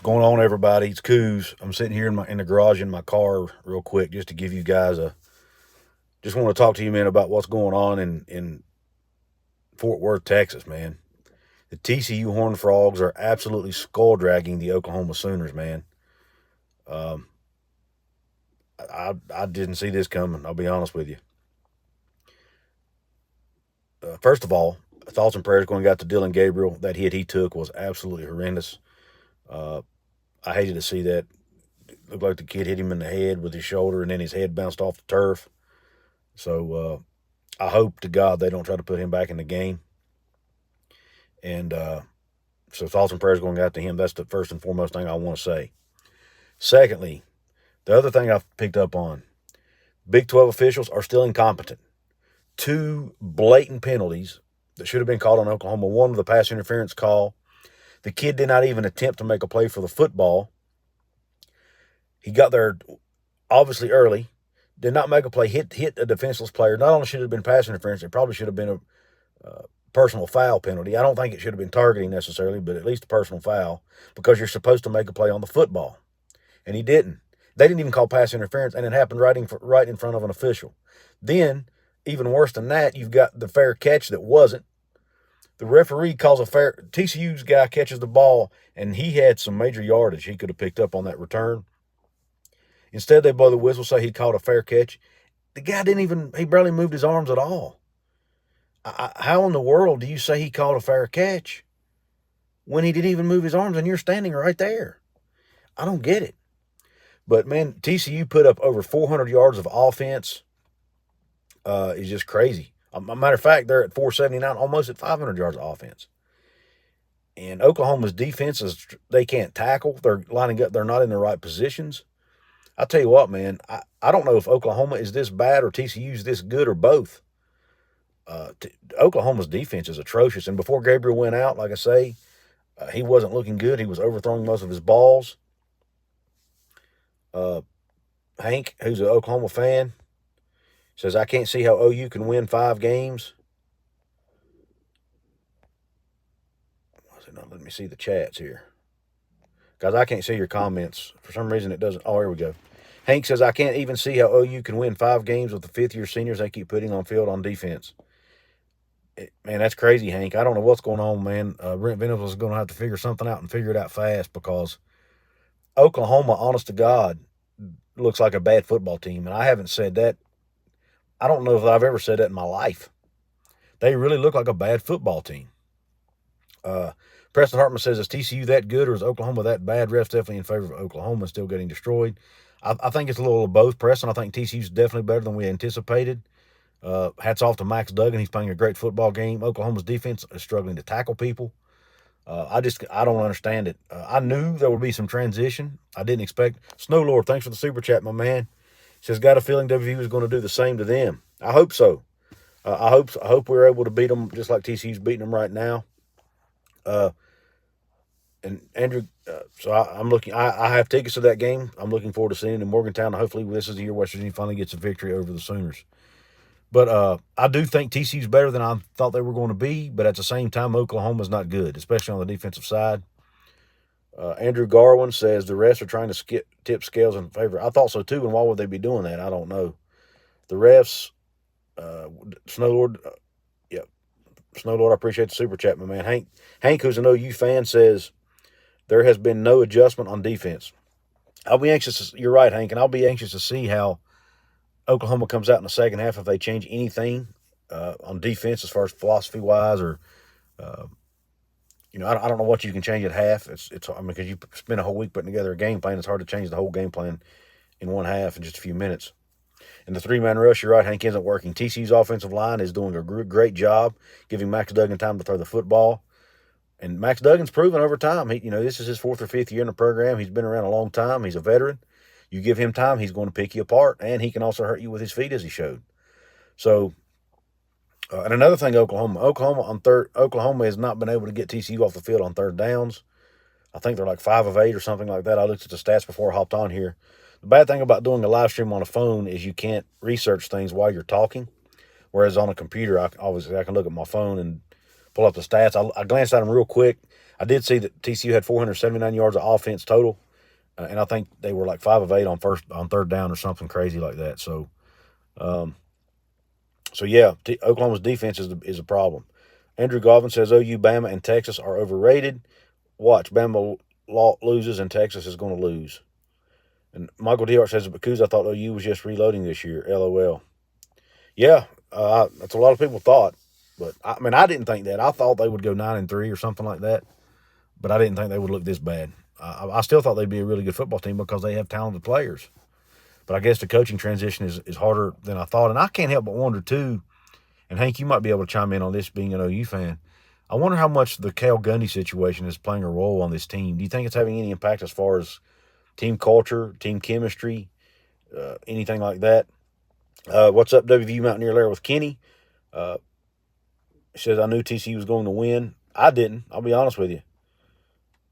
going on, everybody? It's Coos. I'm sitting here in the garage in my car real quick just to give you guys just want to talk to you, man, about what's going on in Fort Worth, Texas, man. The TCU Horned Frogs are absolutely skull dragging the Oklahoma Sooners, man. Um, I didn't see this coming. I'll be honest with you. First of all, thoughts and prayers going out to Dylan Gabriel. That hit he took was absolutely horrendous. Uh, I hated to see that. It looked like the kid hit him in the head with his shoulder, and then his head bounced off the turf. So I hope to God they don't try to put him back in the game. And so thoughts and prayers going out to him. That's the first and foremost thing I want to say. Secondly, the other thing I've picked up on, Big 12 officials are still incompetent. 2 blatant penalties that should have been called on Oklahoma. One with a pass interference call. The kid did not even attempt to make a play for the football. He got there obviously early, did not make a play, hit a defenseless player. Not only should it have been pass interference, it probably should have been a personal foul penalty. I don't think it should have been targeting necessarily, but at least a personal foul, because you're supposed to make a play on the football. And he didn't. They didn't even call pass interference, and it happened right in front of an official. Then, even worse than that, you've got the fair catch that wasn't. The referee calls a fair. TCU's guy catches the ball, and he had some major yardage he could have picked up on that return. Instead, they blow the whistle, say he called a fair catch. The guy he barely moved his arms at all. How in the world do you say he called a fair catch when he didn't even move his arms and you're standing right there? I don't get it. But, man, TCU put up over 400 yards of offense. It's just crazy. A matter of fact, they're at 479, almost at 500 yards of offense. And Oklahoma's defense they can't tackle. They're lining up. They're not in the right positions. I'll tell you what, man, I don't know if Oklahoma is this bad or TCU's this good or both. Oklahoma's defense is atrocious. And before Gabriel went out, like I say, he wasn't looking good. He was overthrowing most of his balls. Hank, who's an Oklahoma fan, says, I can't see how OU can win 5 games. Let me see the chats here. Guys, I can't see your comments. For some reason, it doesn't. Oh, here we go. Hank says, I can't even see how OU can win 5 games with the 5th-year seniors they keep putting on field on defense. Man, that's crazy, Hank. I don't know what's going on, man. Brent Venables is going to have to figure something out and figure it out fast, because Oklahoma, honest to God, looks like a bad football team. And I haven't said that. I don't know if I've ever said that in my life. They really look like a bad football team. Preston Hartman says, is TCU that good or is Oklahoma that bad? Ref's definitely in favor of Oklahoma, still getting destroyed. I think it's a little of both, Preston. I think TCU's definitely better than we anticipated. Hats off to Max Duggan. He's playing a great football game. Oklahoma's defense is struggling to tackle people. I don't understand it. I knew there would be some transition. I didn't expect. Snow Lord, thanks for the super chat, my man. Says, got a feeling WVU is going to do the same to them. I hope so. I hope we're able to beat them just like TCU's beating them right now. And Andrew, so I'm looking. I have tickets to that game. I'm looking forward to seeing it in Morgantown. Hopefully, this is the year West Virginia finally gets a victory over the Sooners. But I do think TCU's better than I thought they were going to be. But at the same time, Oklahoma's not good, especially on the defensive side. Andrew Garwin says the refs are trying to tip scales in favor. I thought so too, and why would they be doing that? I don't know. The refs, Snow Lord, Snow Lord, I appreciate the super chat, my man. Hank, who's an OU fan, says there has been no adjustment on defense. I'll be anxious. You're right, Hank, and I'll be anxious to see how Oklahoma comes out in the second half if they change anything on defense as far as philosophy-wise or I don't know what you can change at half. Because you spend a whole week putting together a game plan, it's hard to change the whole game plan in one half in just a few minutes. And the 3-man rush, you're right, Hank, isn't working. TCU's offensive line is doing a great job giving Max Duggan time to throw the football. And Max Duggan's proven over time. This is his 4th or 5th year in the program. He's been around a long time. He's a veteran. You give him time, he's going to pick you apart, and he can also hurt you with his feet, as he showed. So, and another thing, Oklahoma has not been able to get TCU off the field on 3rd downs. I think they're like 5 of 8 or something like that. I looked at the stats before I hopped on here. The bad thing about doing a live stream on a phone is you can't research things while you're talking. Whereas on a computer, I can look at my phone and pull up the stats. I glanced at them real quick. I did see that TCU had 479 yards of offense total, and I think they were like 5 of 8 on third down or something crazy like that. So, yeah, Oklahoma's defense is a problem. Andrew Goffin says OU, Bama, and Texas are overrated. Watch, Bama loses and Texas is going to lose. And Michael D. says, because I thought OU was just reloading this year. LOL. Yeah, that's a lot of people thought. But, I didn't think that. I thought they would go 9-3 or something like that. But I didn't think they would look this bad. I still thought they'd be a really good football team because they have talented players. But I guess the coaching transition is harder than I thought. And I can't help but wonder, too, and Hank, you might be able to chime in on this being an OU fan. I wonder how much the Cal Gundy situation is playing a role on this team. Do you think it's having any impact as far as team culture, team chemistry, anything like that? What's up, WVU Mountaineer Larry with Kenny? He says, I knew TCU was going to win. I didn't. I'll be honest with you.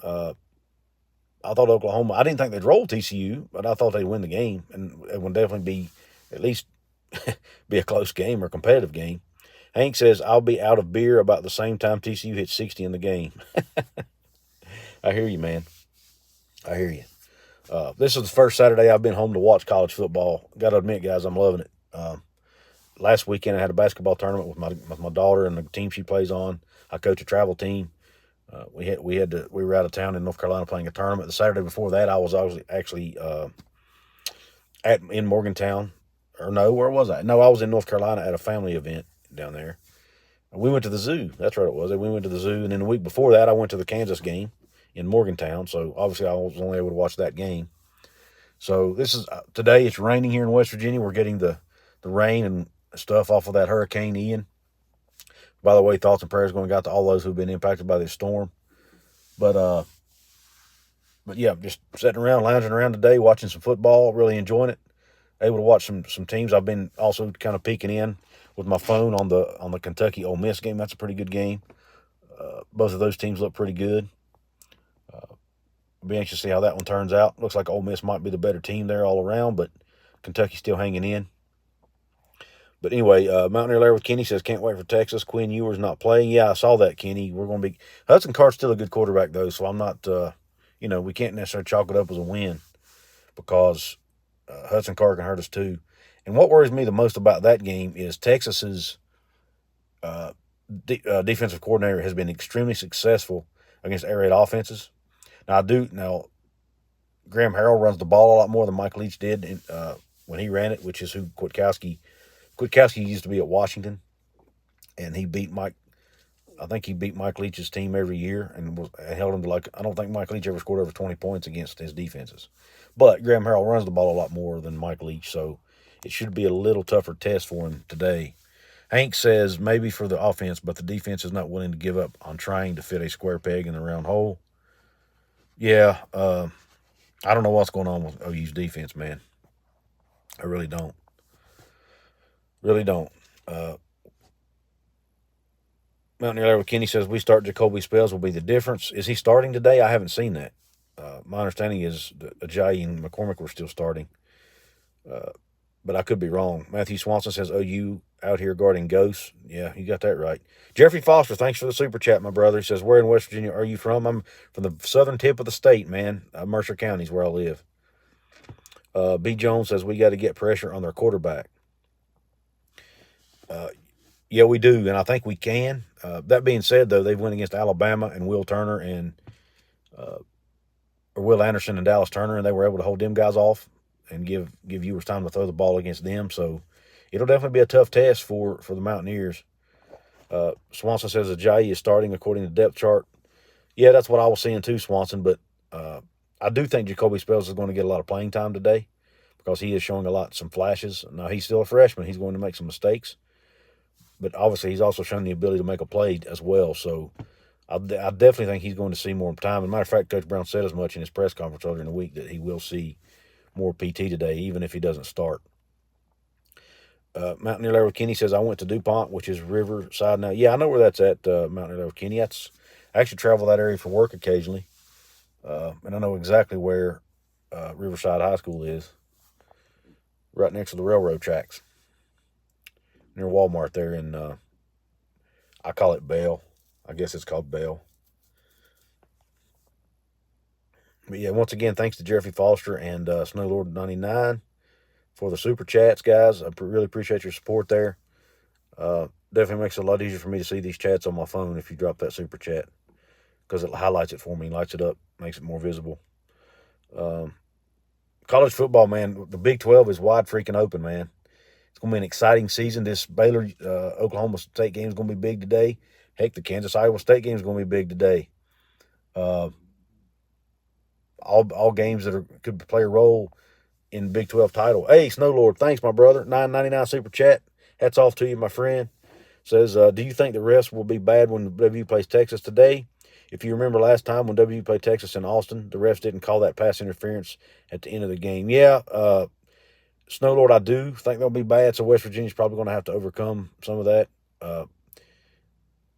I thought Oklahoma, I didn't think they'd roll TCU, but I thought they'd win the game. And it would definitely be at least be a close game or competitive game. Hank says, I'll be out of beer about the same time TCU hits 60 in the game. I hear you, man. I hear you. This is the first Saturday I've been home to watch college football. Got to admit, guys, I'm loving it. Last weekend I had a basketball tournament with my daughter and the team she plays on. I coach a travel team. We were out of town in North Carolina playing a tournament. The Saturday before that, I was actually in Morgantown. Or no, where was I? No, I was in North Carolina at a family event down there. We went to the zoo. That's right, it was. We went to the zoo, and then the week before that, I went to the Kansas game in Morgantown. So obviously, I was only able to watch that game. So this is today. It's raining here in West Virginia. We're getting the rain and stuff off of that Hurricane Ian. By the way, thoughts and prayers going out to all those who've been impacted by this storm. But yeah, just sitting around, lounging around today, watching some football, really enjoying it. Able to watch some teams. I've been also kind of peeking in with my phone on the Kentucky Ole Miss game. That's a pretty good game. Both of those teams look pretty good. I'll be anxious to see how that one turns out. Looks like Ole Miss might be the better team there all around, but Kentucky's still hanging in. But anyway, Mountaineer Larry with Kenny says, can't wait for Texas. Quinn Ewers not playing. Yeah, I saw that, Kenny. We're going to be – Hudson Card's still a good quarterback, though, so I'm not we can't necessarily chalk it up as a win because Hudson Card can hurt us too. And what worries me the most about that game is Texas's defensive coordinator has been extremely successful against air raid offenses. Now, Graham Harrell runs the ball a lot more than Mike Leach did when he ran it, which is who Kwiatkowski used to be at Washington, and he beat Mike. I think he beat Mike Leach's team every year and held him to I don't think Mike Leach ever scored over 20 points against his defenses. But Graham Harrell runs the ball a lot more than Mike Leach, so it should be a little tougher test for him today. Hank says maybe for the offense, but the defense is not willing to give up on trying to fit a square peg in the round hole. Yeah, I don't know what's going on with OU's defense, man. I really don't. Really don't. Mountaineer Larry Kenny says we start Jacoby Spells will be the difference. Is he starting today? I haven't seen that. My understanding is that Ajayi and McCormick were still starting. But I could be wrong. Matthew Swanson says OU out here guarding ghosts. Yeah, you got that right. Jeffrey Foster, thanks for the super chat, my brother. He says, where in West Virginia are you from? I'm from the southern tip of the state, man. Mercer County is where I live. B. Jones says we got to get pressure on their quarterback. Yeah, we do, and I think we can. That being said, though, they've went against Alabama and Will Anderson and Dallas Turner, and they were able to hold them guys off and give Ewers time to throw the ball against them. So it'll definitely be a tough test for the Mountaineers. Swanson says Ajayi is starting according to the depth chart. Yeah, that's what I was seeing too, Swanson. But I do think Jacoby Spells is going to get a lot of playing time today because he is showing some flashes. Now, he's still a freshman. He's going to make some mistakes. But obviously, he's also shown the ability to make a play as well. So I definitely think he's going to see more time. As a matter of fact, Coach Brown said as much in his press conference earlier in the week that he will see more PT today, even if he doesn't start. Mountaineer Larry Kenny says, I went to DuPont, which is Riverside now. Yeah, I know where that's at, Mountaineer Larry Kenny. I actually travel that area for work occasionally. And I know exactly where Riverside High School is, right next to the railroad tracks, near Walmart there in, I call it Bell. I guess it's called Bell. But yeah, once again, thanks to Jeffrey Foster and Snowlord99 for the super chats, guys. I really appreciate your support there. Definitely makes it a lot easier for me to see these chats on my phone if you drop that super chat, because it highlights it for me, lights it up, makes it more visible. College football, man, the Big 12 is wide freaking open, man. It's going to be an exciting season. This Baylor Oklahoma State game is going to be big today. Heck, the Kansas Iowa State game is going to be big today. All games that could play a role in Big 12 title. Hey, Snow Lord, thanks, my brother. $9.99 super chat. Hats off to you, my friend. Says, do you think the refs will be bad when WU plays Texas today? If you remember last time when WU played Texas in Austin, the refs didn't call that pass interference at the end of the game. Yeah, Snow Lord, I do think they'll be bad, so West Virginia's probably going to have to overcome some of that.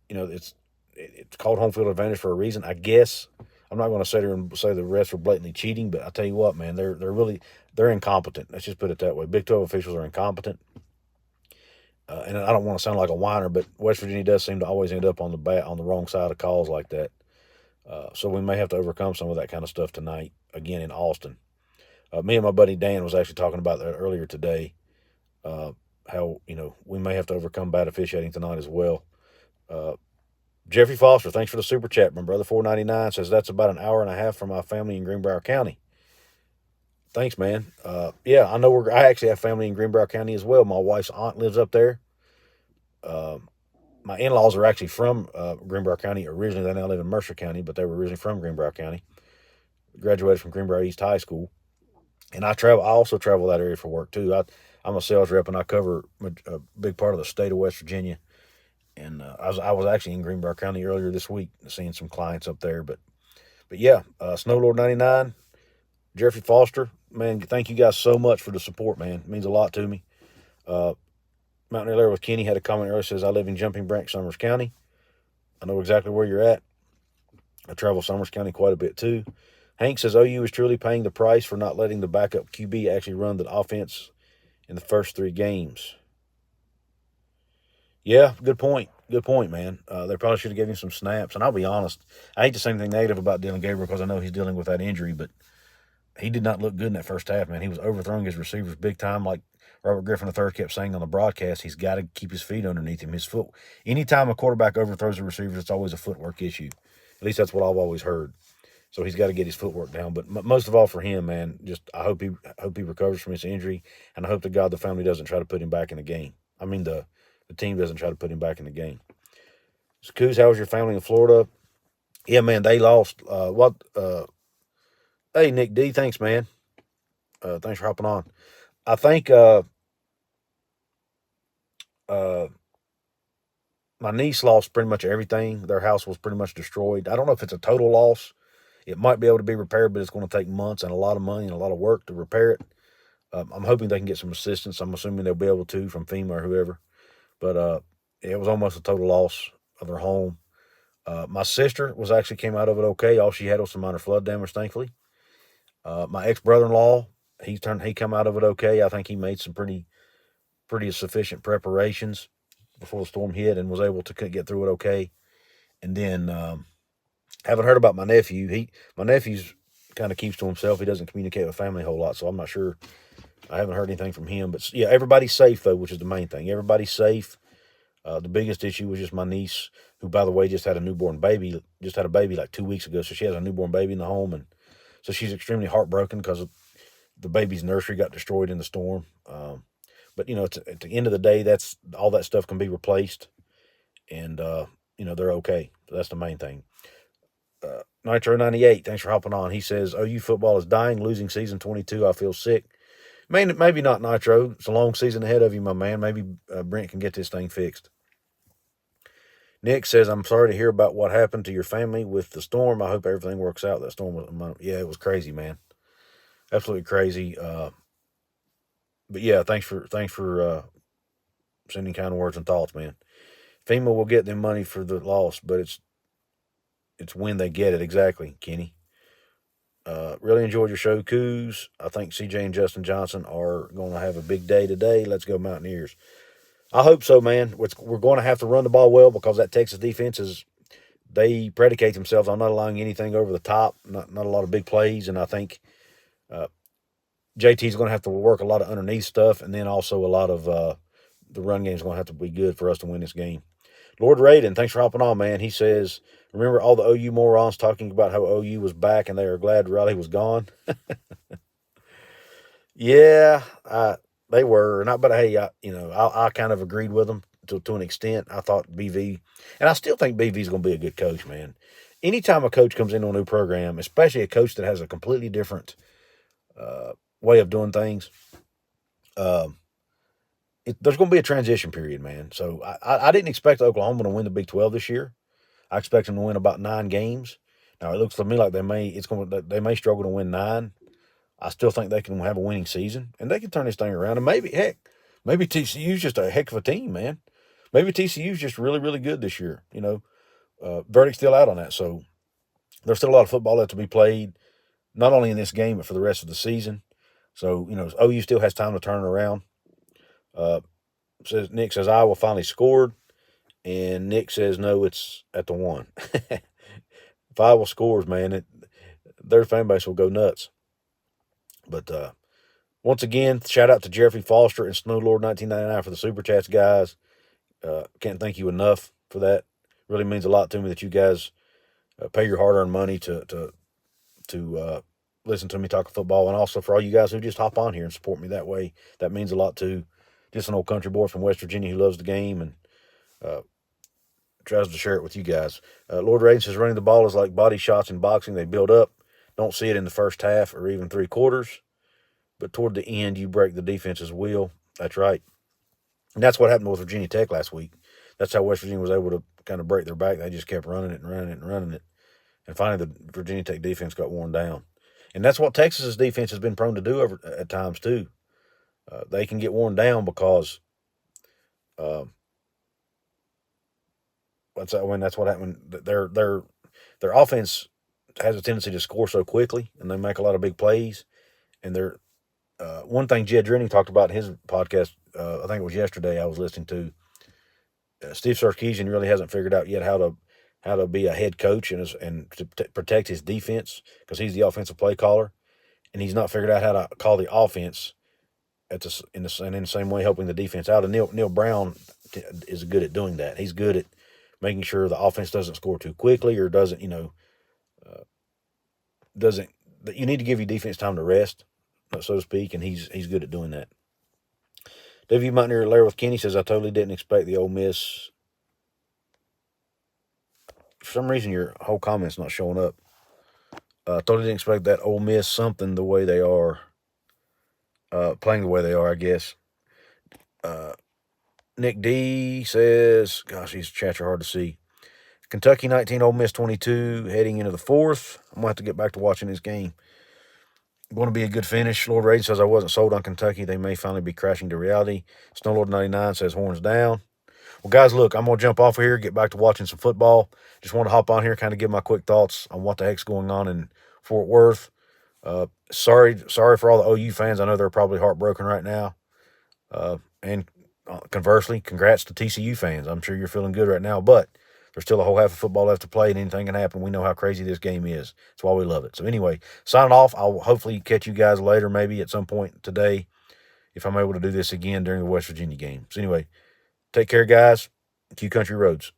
It's called home field advantage for a reason, I guess. I'm not going to sit here and say the refs were blatantly cheating, but I tell you what, man, they're incompetent. Let's just put it that way. Big 12 officials are incompetent. And I don't want to sound like a whiner, but West Virginia does seem to always end up on the wrong side of calls like that. So we may have to overcome some of that kind of stuff tonight, again, in Austin. Me and my buddy Dan was actually talking about that earlier today, how, we may have to overcome bad officiating tonight as well. Jeffrey Foster, thanks for the super chat, my brother. $4.99 says that's about an hour and a half from my family in Greenbrier County. Thanks, man. Yeah, I know I actually have family in Greenbrier County as well. My wife's aunt lives up there. My in-laws are actually from Greenbrier County originally. They now live in Mercer County, but they were originally from Greenbrier County. Graduated from Greenbrier East High School. And I also travel that area for work, too. I'm a sales rep, and I cover a big part of the state of West Virginia. And I was actually in Greenbrier County earlier this week, seeing some clients up there. But yeah, Snowlord99, Jeffrey Foster, man, thank you guys so much for the support, man. It means a lot to me. Mountaineer Larry with Kenny had a comment earlier, says, I live in Jumping Branch, Summers County. I know exactly where you're at. I travel Summers County quite a bit, too. Hank says, OU is truly paying the price for not letting the backup QB actually run the offense in the first 3 games. Yeah, good point. Good point, man. They probably should have given him some snaps. And I'll be honest, I hate to say anything negative about Dylan Gabriel because I know he's dealing with that injury, but he did not look good in that first half, man. He was overthrowing his receivers big time. Like Robert Griffin III kept saying on the broadcast, he's got to keep his feet underneath him. His foot. Anytime a quarterback overthrows a receiver, it's always a footwork issue. At least that's what I've always heard. So he's got to get his footwork down. But most of all for him, man, just I hope he recovers from his injury, and I hope to God the family doesn't try to put him back in the game. I mean the team doesn't try to put him back in the game. So, Coos, how was your family in Florida? Yeah, man, they lost. Hey, Nick D, thanks, man. Thanks for hopping on. I think my niece lost pretty much everything. Their house was pretty much destroyed. I don't know if it's a total loss. It might be able to be repaired, but it's going to take months and a lot of money and a lot of work to repair it. I'm hoping they can get some assistance. I'm assuming they'll be able to from FEMA or whoever. But it was almost a total loss of their home. My sister came out of it okay. All she had was some minor flood damage, thankfully. My ex-brother-in-law, he come out of it okay. I think he made some pretty sufficient preparations before the storm hit and was able to get through it okay. And then haven't heard about my nephew. My nephew's kind of keeps to himself. He doesn't communicate with family a whole lot, so I'm not sure. I haven't heard anything from him. But yeah, everybody's safe though, which is the main thing. Everybody's safe. The biggest issue was just my niece, who, by the way, just had a baby like 2 weeks ago. So she has a newborn baby in the home, and so she's extremely heartbroken because the baby's nursery got destroyed in the storm. But at the end of the day, that's all that stuff can be replaced, and they're okay. So that's the main thing. Nitro 98, thanks for hopping on. He says OU football is dying, losing season 22. I feel sick. Maybe not, Nitro. It's a long season ahead of you, my man. Maybe Brent can get this thing fixed. Nick says, I'm sorry to hear about what happened to your family with the storm. I hope everything works out. That storm it was crazy, man. Absolutely crazy. But yeah, thanks for sending kind words and thoughts, man. FEMA will get them money for the loss, but it's when they get it. Exactly, Kenny. Really enjoyed your show, Coos. I think CJ and Justin Johnson are going to have a big day today. Let's go Mountaineers. I hope so, man. We're going to have to run the ball well because that Texas defense is they predicate themselves on not allowing anything over the top, not a lot of big plays, and I think JT's going to have to work a lot of underneath stuff, and then also a lot of the run game is going to have to be good for us to win this game. Lord Raiden, thanks for hopping on, man. He says, remember all the OU morons talking about how OU was back and they are glad Riley was gone? Yeah, they were. Not, but hey, I kind of agreed with them to an extent. I thought BV, and I still think BV is going to be a good coach, man. Anytime a coach comes into a new program, especially a coach that has a completely different way of doing things, um, there's going to be a transition period, man. So I didn't expect Oklahoma to win the Big 12 this year. I expect them to win about 9 games. Now it looks to me like they may struggle to win 9. I still think they can have a winning season, and they can turn this thing around. And maybe TCU's just a heck of a team, man. Maybe TCU's just really, really good this year. Verdict's still out on that, so there's still a lot of football left to be played, not only in this game but for the rest of the season. So OU still has time to turn it around. Nick says Iowa finally scored, and Nick says no, it's at the 1. If Iowa scores, man, their fan base will go nuts. But once again, shout out to Jeffrey Foster and Snowlord 1999 for the super chats, guys. Can't thank you enough for that. Really means a lot to me that you guys pay your hard-earned money to listen to me talk football, and also for all you guys who just hop on here and support me that way. That means a lot too. Just an old country boy from West Virginia who loves the game and tries to share it with you guys. Lord Raiden says running the ball is like body shots in boxing. They build up. Don't see it in the first half or even 3 quarters. But toward the end, you break the defense's will. That's right. And that's what happened with Virginia Tech last week. That's how West Virginia was able to kind of break their back. They just kept running it and running it and running it. And finally, the Virginia Tech defense got worn down. And that's what Texas's defense has been prone to do at times, too. They can get worn down because that's what happened. Their offense has a tendency to score so quickly, and they make a lot of big plays. And they're one thing Jed Drenning talked about in his podcast, I think it was yesterday I was listening to, Steve Sarkisian really hasn't figured out yet how to be a head coach and to protect his defense, because he's the offensive play caller, and he's not figured out how to call the offense in the same way helping the defense out. And Neil Brown is good at doing that. He's good at making sure the offense doesn't score too quickly or doesn't. You need to give your defense time to rest, so to speak, and he's good at doing that. W. Mountaineer Larry with Kenny says, I totally didn't expect the Ole Miss. For some reason, your whole comment's not showing up. I totally didn't expect that Ole Miss something the way they are, playing the way they are, I guess. Nick D says, gosh, these chats are hard to see. Kentucky 19, Ole Miss 22, heading into the 4th. I'm going to have to get back to watching this game. Going to be a good finish. Lord Raiden says, I wasn't sold on Kentucky. They may finally be crashing to reality. Snowlord 99 says, horns down. Well, guys, look, I'm going to jump off of here, get back to watching some football. Just want to hop on here, kind of give my quick thoughts on what the heck's going on in Fort Worth. Sorry for all the OU fans. I know they're probably heartbroken right now. And conversely, congrats to TCU fans. I'm sure you're feeling good right now, but there's still a whole half of football left to play, and anything can happen. We know how crazy this game is. That's why we love it. So anyway, signing off. I'll hopefully catch you guys later, maybe at some point today, if I'm able to do this again during the West Virginia game. So anyway, take care, guys. Q Country Roads.